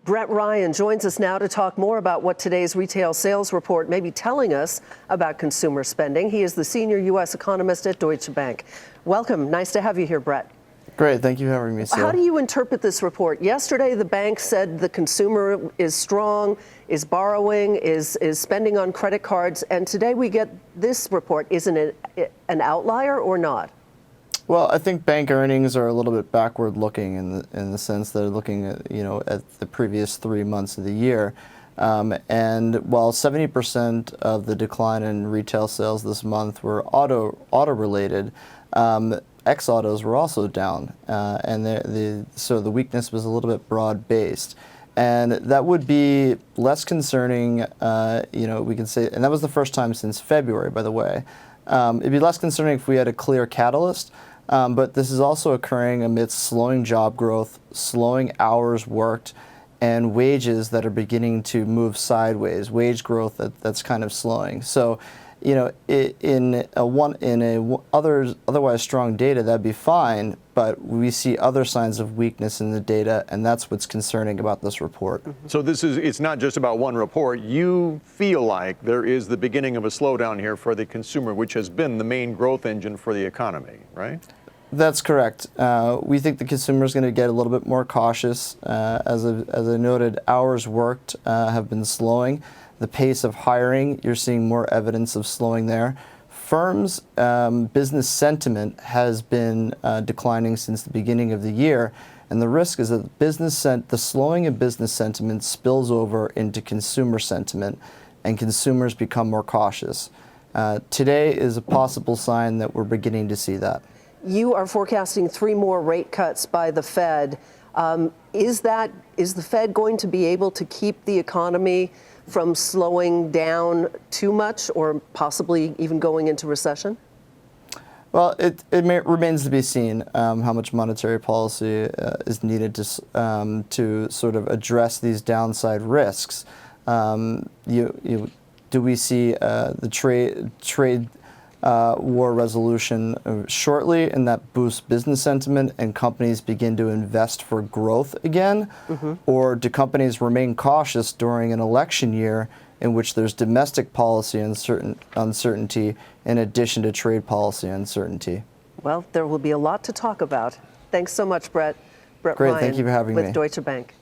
Brett Ryan joins us now to talk more about what today's retail sales report may be telling us about consumer spending. He is the Senior U.S. Economist at Deutsche Bank. Welcome. Nice to have you here, Brett. Great. Thank you for having me, Sue. How do you interpret this report? Yesterday, the bank said the consumer is strong, is borrowing, is spending on credit cards. And today we get this report. Isn't it an outlier or not? Well, I think bank earnings are a little bit backward looking in the sense they're looking at, at the previous 3 months of the year. And while 70% of the decline in retail sales this month were auto related, ex-autos were also down, and so the weakness was a little bit broad-based. And that would be less concerning, we can say, and that was the first time since February, by the way. It'd be less concerning if we had a clear catalyst, but this is also occurring amidst slowing job growth, slowing hours worked, and wages that are beginning to move sideways, wage growth that's kind of slowing. So, in otherwise strong data, that'd be fine, but we see other signs of weakness in the data, and that's what's concerning about this report. So it's not just about one report. You feel like there is the beginning of a slowdown here for the consumer, which has been the main growth engine for the economy, right? That's correct. We think the consumer is going to get a little bit more cautious. As I noted, hours worked have been slowing. The pace of hiring, you're seeing more evidence of slowing there. Firms' business sentiment has been declining since the beginning of the year, and the risk is that the slowing of business sentiment spills over into consumer sentiment, and consumers become more cautious. Today is a possible sign that we're beginning to see that. You are forecasting 3 more rate cuts by the Fed. Is the Fed going to be able to keep the economy from slowing down too much, or possibly even going into recession? Well, it remains to be seen how much monetary policy is needed to sort of address these downside risks. Do we see the trade war resolution shortly, and that boosts business sentiment and companies begin to invest for growth again? Mm-hmm. Or do companies remain cautious during an election year in which there's domestic policy uncertainty in addition to trade policy uncertainty? Well, there will be a lot to talk about. Thanks so much, Brett. Great, Ryan, thank you for having me. With Deutsche Bank.